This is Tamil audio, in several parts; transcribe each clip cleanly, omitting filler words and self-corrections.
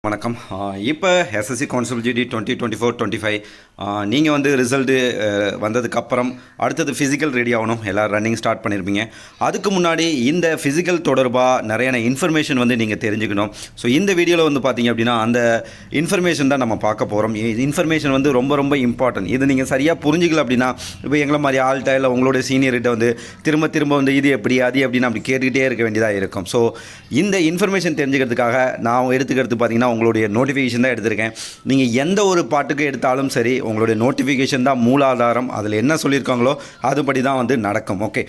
வணக்கம். இப்போ எஸ்எஸ்சி கவுன்சில் ஜிடி 2024-25 நீங்கள் வந்து ரிசல்ட்டு வந்ததுக்கப்புறம் அடுத்தது ஃபிசிக்கல் ரெடி ஆகணும். எல்லோரும் ரன்னிங் ஸ்டார்ட் பண்ணியிருப்பீங்க. அதுக்கு முன்னாடி இந்த ஃபிசிக்கல் தொடர்பாக நிறையான இன்ஃபர்மேஷன் வந்து நீங்கள் தெரிஞ்சுக்கணும். ஸோ இந்த வீடியோவில் வந்து பார்த்தீங்க அப்படின்னா அந்த இன்ஃபர்மேஷன் தான் நம்ம பார்க்க போகிறோம். இன்ஃபர்மேஷன் வந்து ரொம்ப ரொம்ப இம்பார்ட்டன்ட். இது நீங்கள் சரியாக புரிஞ்சிக்கல அப்படின்னா இப்போ எங்களை மாதிரி ஆள்கிட்ட இல்லை உங்களோட சீனியர்கிட்ட வந்து திரும்ப வந்து இது எப்படி அது எப்படின்னு அப்படி கேட்டுக்கிட்டே இருக்க வேண்டியதாக இருக்கும். ஸோ இந்த இன்ஃபர்மேஷன் தெரிஞ்சுக்கிறதுக்காக நான் எடுத்துக்கிறது பார்த்தீங்கன்னா உங்களுடைய நோட்டிஃபிகேஷன் தான் எடுத்திருக்கேன். நீங்கள் எந்த ஒரு பாட்டுக்கு எடுத்தாலும் சரி உங்களுடைய நோட்டிஃபிகேஷன் தான் மூலாதாரம். அதில் என்ன சொல்லியிருக்காங்களோ அதுபடி தான் வந்து நடக்கும். ஓகே,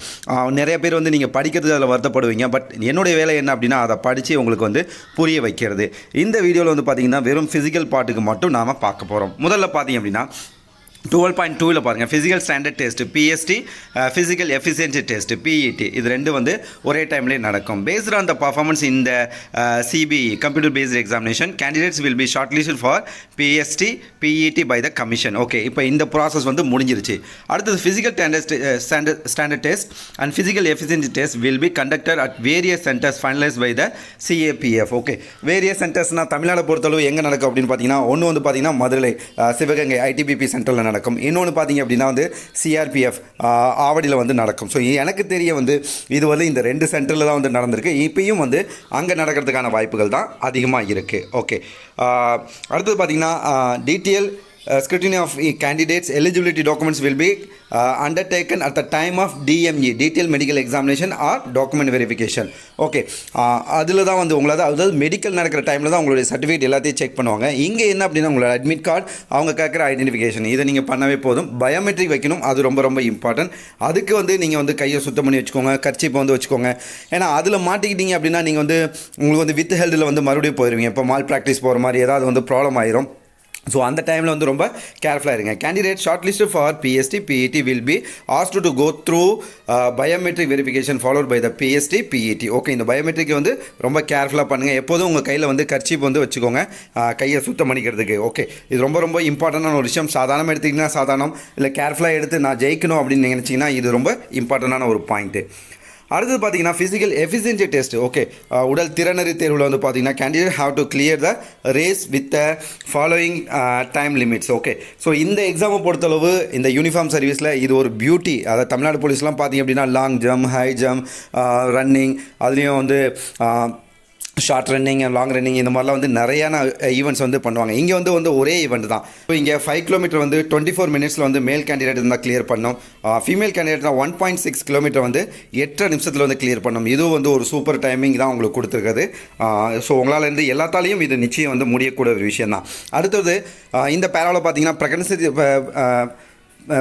நிறைய பேர் வந்து நீங்கள் படிக்கிறது அதில் வருத்தப்படுவீங்க. பட் என்னுடைய வேலை என்ன அப்படின்னா அதை படித்து உங்களுக்கு வந்து புரிய வைக்கிறது. இந்த வீடியோவில் வந்து பார்த்தீங்கன்னா வெறும் ஃபிசிக்கல் பாட்டுக்கு மட்டும் நாம் பார்க்க போகிறோம். முதல்ல பார்த்தீங்க அப்படின்னா 12.2ல் பாருங்கள், physical standard test PST, physical efficiency test PET, இது ரெண்டு வந்து ஒரே டைம்லேயே நடக்கும். பேஸ்ட் ஆன் த பர்ஃபார்மன்ஸ் இந்த CBE computer based examination candidates will be short listed for PST PET by the commission. Okay, இப்போ இந்த ப்ராசஸ் வந்து முடிஞ்சிருச்சு. அடுத்தது physical standard test and physical efficiency test will be conducted at various centres finalise by the CAPF. Okay, various சென்டர்ஸ்னால் தமிழ்நாடு பொறுத்தளவு எங்கே நடக்கும் அப்படின்னு பார்த்தீங்கன்னா ஒன்று வந்து பார்த்தீங்கன்னா மதுரை சிவகங்கை ஐடிபிபி சென்டரில் நடக்கும். இன்னொன்று பார்த்தீங்க அப்படின்னா வந்து சிஆர்பிஎஃப் ஆவடியில் வந்து நடக்கும். ஸோ எனக்கு தெரிய வந்து இது வந்து இந்த ரெண்டு சென்டரில் தான் வந்து நடந்திருக்கு. இப்பயும் வந்து அங்கே நடக்கிறதுக்கான வாய்ப்புகள் தான் அதிகமாக இருக்குது. ஓகே, அடுத்தது பார்த்தீங்கன்னா detail scrutiny of candidates eligibility documents will be undertaken at the time of DME detailed medical examination or document verification. Okay, அதில் தான் வந்து உங்களோட அதாவது மெடிக்கல் நடக்கிற டைமில் தான் உங்களுடைய சர்டிஃபிகேட் எல்லாத்தையும் செக் பண்ணுவாங்க. இங்கே என்ன அப்படின்னா உங்களோட அட்மிட் கார்டு, அவங்க கேட்குற ஐடென்டிஃபிகேஷன், இதை நீங்கள் பண்ணவே போதும். பயோமெட்ரிக் வைக்கணும், அது ரொம்ப ரொம்ப இம்பார்ட்டன்ட். அதுக்கு வந்து நீங்கள் வந்து கையை சுத்தம் பண்ணி வச்சுக்கோங்க, கர்ச்சீப்பை வந்து வச்சுக்கோங்க. ஏன்னா அதில் மாட்டிக்கிட்டீங்க அப்படின்னா நீங்கள் வந்து உங்களுக்கு வந்து வித் ஹெல்த்தில் வந்து மறுபடியும் போயிடுவீங்க. இப்போ மால் ப்ராக்டிஸ் போகிற மாதிரி ஏதாவது வந்து ப்ராப்ளம் ஆயிரும். ஸோ அந்த டைமில் வந்து ரொம்ப கேர்ஃபுல்லாக இருங்க. Candidate short list for PST PET will be asked to go through biometric verification followed by the PST PET. Okay, இந்த பயோமெட்ரிக் வந்து ரொம்ப கேர்ஃபுல்லாக பண்ணுங்கள். எப்போதும் உங்கள் கையில் வந்து கர்ச்சீப் வந்து வச்சுக்கோங்க, கையை சுத்தம் பண்ணிக்கிறதுக்கு. ஓகே, இது ரொம்ப ரொம்ப இம்பார்ட்டண்டான ஒரு விஷயம். சாதாரணமாக எடுத்திங்கன்னா சாதாரணம், இல்லை கேர்ஃபுல்லாக எடுத்து நான் ஜெயிக்கணும் அப்படின்னு நினச்சிங்கன்னா இது ரொம்ப இம்பார்ட்டண்டான ஒரு பாயிண்ட்டு. அடுத்தது பார்த்தீங்கன்னா ஃபிசிக்கல் எஃபிஷியன்சி டெஸ்ட். ஓகே, உடல் திறனறி தேர்வில் வந்து பார்த்தீங்கன்னா candidate have to clear the race with the following time limits. Okay, so இந்த எக்ஸாமை பொறுத்தளவு இந்த யூனிஃபார்ம் சர்வீஸில் இது ஒரு பியூட்டி. அதாவது தமிழ்நாடு போலீஸ்லாம் பார்த்தீங்க அப்படின்னா long jump, high jump, running, அதுலேயும் வந்து ஷார்ட் ரன்னிங், லாங் ரன்னிங், இந்த மாதிரிலாம் வந்து நிறையான ஈவெண்ட்ஸ் வந்து பண்ணுவாங்க. இங்கே வந்து ஒரே ஈவெண்ட் தான். இப்போ இங்கே 5 கிலோமீட்டர் வந்து 24 மினிட்ஸில் வந்து மேல் கேண்டிடேட் இருந்தால் கிளியர் பண்ணோம். ஃபீமேல் கேண்டிடேட் தான் 1.6 கிலோமீட்டர் வந்து 8 நிமிஷத்தில் வந்து கிளியர் பண்ணோம். இதுவும் வந்து ஒரு சூப்பர் டைமிங் தான் உங்களுக்கு கொடுத்துருக்குது. ஸோ உங்களால் இருந்து எல்லாத்தாலையும் இது நிச்சயம் வந்து முடியக்கூடிய ஒரு விஷயம் தான். அடுத்தது இந்த பேராவில் பார்த்தீங்கன்னா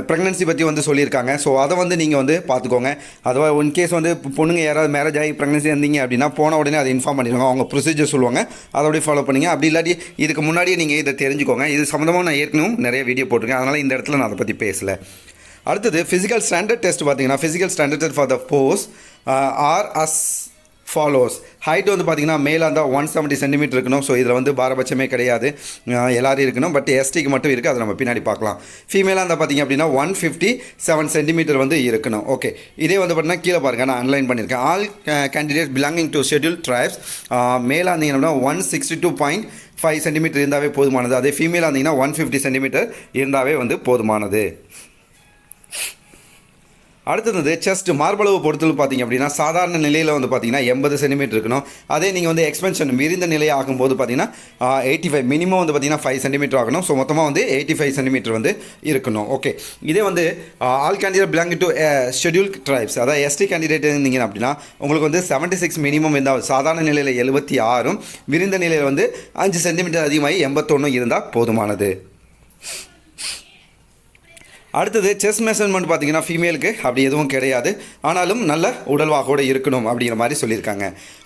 ப்ரெக்னன்சி பற்றி வந்து சொல்லியிருக்காங்க. ஸோ அதை வந்து நீங்கள் வந்து பார்த்துக்கோங்க. அதுவாக இன்கேஸ் வந்து பொண்ணுங்க யாராவது மேரேஜ் ஆகி ப்ரெக்னன்சி இருந்தீங்க அப்படின்னா போன உடனே அதை இன்ஃபார்ம் பண்ணிடுவாங்க. அவங்க ப்ரொசீஜர் சொல்லுவாங்க, அதோடய ஃபாலோ பண்ணிங்க. அப்படி இல்லாட்டி இதுக்கு முன்னாடியே நீங்கள் இதை தெரிஞ்சுக்கோங்க. இது சம்மந்தமாக நான் ஏற்கனவே நிறைய வீடியோ போட்டிருக்கேன், அதனால் இந்த இடத்துல நான் அதை பற்றி பேசலை. அடுத்தது ஃபிசிக்கல் ஸ்டாண்டர்ட் டெஸ்ட் பார்த்தீங்கன்னா physical standard test for the post are as follows. Height வந்து பார்த்தீங்கன்னா மேலாக இருந்தால் 170 சென்டிமீட்டர் இருக்கணும். ஸோ இதில் வந்து பாரபட்சமே கிடையாது, எல்லோரும் இருக்கணும். பட் எஸ்டிக்கு மட்டும் இருக்குது, அதை நம்ம பின்னாடி பார்க்கலாம். ஃபீமேலாக இருந்தால் பார்த்தீங்க அப்படின்னா 157 சென்டிமீட்டர் வந்து இருக்கணும். ஓகே, இதே வந்து பார்த்தீங்கன்னா கீழே பாருங்கள், நான் அன்லைன் பண்ணியிருக்கேன். All candidates belonging to schedule tribes. மேலாக இருந்தீங்க அப்படின்னா 162.5 சென்டிமீட்டர் இருந்தாவே போதுமானது. அதே ஃபீமேலாக இருந்தீங்கன்னா 150 சென்டிமீட்டர் இருந்தாவே வந்து போதுமானது. அடுத்தது செஸ்ட் மார்பளவு பொறுத்தளவு பார்த்தீங்க அப்படின்னா சாதாரண நிலையில் வந்து பார்த்தீங்கன்னா 80 சென்டிமீட்டர் இருக்கணும். அதே நீங்கள் வந்து எக்ஸ்பென்ஷன் விரிந்த நிலை ஆகும்போது பார்த்தீங்கன்னா 85 மினிமம் வந்து பார்த்தீங்கன்னா 5 சென்டிமீட்டர் ஆகணும். ஸோ மொத்தமாக வந்து 85 சென்டிமீட்டர் வந்து இருக்கணும். ஓகே, இதே வந்து all candidate belonging to schedule tribes, அதாவது எஸ்டி கேண்டிடேட் இருந்தீங்க அப்படின்னா உங்களுக்கு வந்து 76 மினிமம் இருந்தால், சாதாரண நிலையில் 76, விரிந்த நிலையில் வந்து 5 சென்டிமீட்டர் அதிகமாகி 81 இருந்தால் போதுமானது. அடுத்தது செஸ்ட் மெஷர்மெண்ட் பார்த்தீங்கன்னா ஃபீமேலுக்கு அப்படி எதுவும் கிடையாது, ஆனாலும் நல்ல உடல்வாகோடு இருக்கணும் அப்படிங்கிற மாதிரி சொல்லியிருக்காங்க.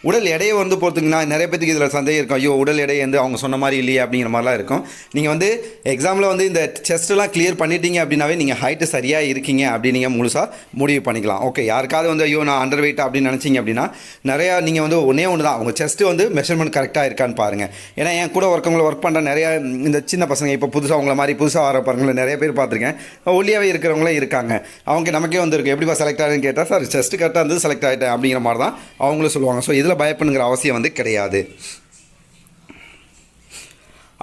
உடல் எடையை வந்து பொறுத்திங்கன்னா நிறைய பேருக்கு இதில் சந்தேகம் இருக்கும், ஐயோ உடல் எடை வந்து அவங்க சொன்ன மாதிரி இல்லையே அப்படிங்கிற மாதிரிலாம் இருக்கும். நீங்கள் வந்து எக்ஸாமில் வந்து இந்த செஸ்ட்டெல்லாம் கிளியர் பண்ணிட்டீங்க அப்படின்னாவே நீங்கள் ஹைட்டு சரியாக இருக்கீங்க அப்படின்னு நீங்கள் முழுசாக முடிவு பண்ணிக்கலாம். ஓகே, யாருக்காவது வந்து ஐயோ நான் அண்டர் வெயிட் அப்படின்னு நினச்சிங்க அப்படின்னா நிறையா நீங்கள் வந்து ஒன்றே தான், அவங்க செஸ்ட்டு வந்து மெஷர்மெண்ட் கரெக்டாக இருக்கான்னு பாருங்கள். ஏன்னா என் கூட ஒர்க் பண்ணுற நிறையா இந்த சின்ன பசங்க இப்போ புதுசாக அவங்கள மாதிரி புதுசாக வர பாருங்கள நிறைய பேர் பார்த்துருக்கேன், ஒல்லியாகவே இருக்கிறவங்களே இருக்காங்க. அவங்க நமக்கே வந்துருக்கு எப்படிப்பா செலக்ட் ஆகுதுன்னு கேட்டால் சார் செஸ்ட் கரெக்டாக இருந்து செலக்ட் ஆகிட்டேன் அப்படிங்கிற மாதிரி தான் அவங்களும் சொல்லுவாங்க. ஸோ இதில் பயப்படுங்கிற அவசியம் வந்து கிடையாது.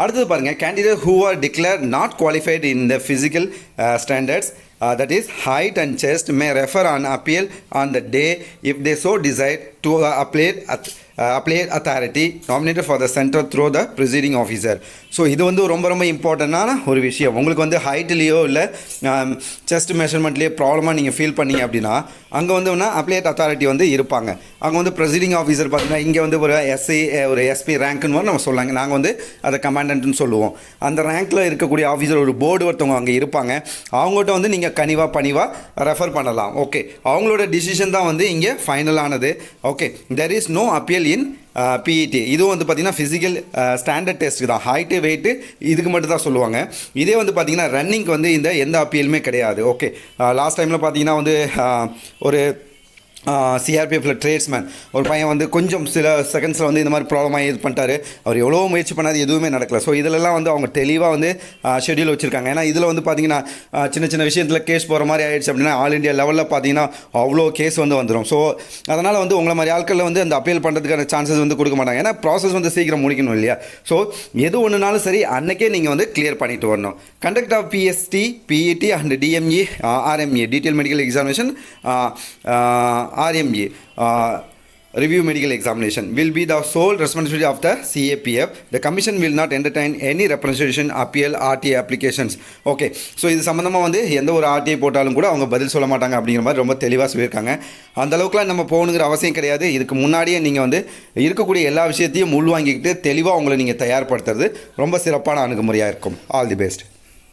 அடுத்தது பாருங்கள், candidate who are declared not qualified in the physical standards, that is height and chest, may refer on appeal on the day if they so decide to appellate authority nominated for the center through the presiding officer. So இது வந்து ரொம்ப ரொம்ப இம்பார்ட்டண்டான ஒரு விஷயம். உங்களுக்கு வந்து ஹைட்லேயோ இல்லை செஸ்ட் மெஷர்மெண்ட்லேயோ ப்ராப்ளமாக நீங்கள் ஃபீல் பண்ணீங்க அப்படின்னா அங்கே வந்து அப்ளேட் அத்தாரிட்டி வந்து இருப்பாங்க. அங்கே வந்து ப்ரெசிடிங் ஆஃபீஸர் பார்த்தீங்கன்னா இங்கே வந்து ஒரு எஸ்ஐ ஒரு எஸ்பி ரேங்க்னு நம்ம சொல்லாங்க, நாங்கள் வந்து அதை கமாண்டன்ட்னு சொல்லுவோம். அந்த ரேங்க்கில் இருக்கக்கூடிய ஆஃபீஸர் ஒரு போர்டு ஒருத்தவங்க அங்கே இருப்பாங்க. அவங்ககிட்ட வந்து நீங்கள் பணிவாக ரெஃபர் பண்ணலாம். ஓகே, அவங்களோட டிசிஷன் தான் வந்து இங்கே ஃபைனலானது. Okay, there is no appeal in PET. இதுவும் வந்து பார்த்திங்கன்னா ஃபிசிக்கல் ஸ்டாண்டர்ட் டெஸ்ட்டு தான், ஹைட்டு வெயிட்டு இதுக்கு மட்டும் தான் சொல்லுவாங்க. இதே வந்து பார்த்திங்கன்னா ரன்னிங்க்கு வந்து இந்த எந்த அப்பீலுமே கிடையாது. ஓகே, லாஸ்ட் டைமில் பார்த்திங்கன்னா வந்து ஒரு சிஆர்பிஎஃப்பில் ட்ரேட்ஸ்மேன் ஒரு பையன் வந்து கொஞ்சம் சில செகண்ட்ஸில் வந்து இந்த மாதிரி ப்ராப்ளமாக இது பண்ணிட்டாரு. அவர் எவ்வளோ முயற்சி பண்ணாது, எதுவுமே நடக்கல. ஸோ இதிலெல்லாம் வந்து அவங்க தெளிவாக வந்து ஷெட்யூல் வச்சுருக்காங்க. ஏன்னா இதில் வந்து பார்த்திங்கன்னா சின்ன சின்ன விஷயத்தில் கேஸ் போகிற மாதிரி ஆகிடுச்சு அப்படின்னா ஆல் இண்டியா லெவலில் பார்த்திங்கன்னா அவ்வளோ கேஸ் வந்து வந்துடும். ஸோ அதனால் வந்து உங்களை மாதிரி ஆட்களில் வந்து அந்த அப்பீல் பண்ணுறதுக்கான சான்சஸ் வந்து கொடுக்க மாட்டாங்க. ஏன்னா ப்ராசஸ் வந்து சீக்கிரம் முடிக்கணும் இல்லையா. ஸோ எது ஒன்றுனாலும் சரி அன்றைக்கே நீங்கள் வந்து கிளியர் பண்ணிட்டு வரணும். Conduct of PST, PET and DME, RMA detail medical examination, RMA review medical examination will be the sole responsibility of the CAPF. The commission will not entertain any representation appeal RTA applications. Okay, so இது சம்மந்தமாக வந்து எந்த ஒரு RTA போட்டாலும் கூட அவங்க பதில் சொல்ல மாட்டாங்க அப்படிங்கிற மாதிரி ரொம்ப தெளிவாக சொல்லியிருக்காங்க. அந்த அளவுக்குலாம் நம்ம போகணுங்கிற அவசியம் கிடையாது. இதுக்கு முன்னாடியே நீங்கள் வந்து இருக்கக்கூடிய எல்லா விஷயத்தையும் உள்வாங்கிக்கிட்டு தெளிவாக உங்களை நீங்கள் தயார்படுத்துறது ரொம்ப சிறப்பான அணுகுமுறையாக இருக்கும். All the best.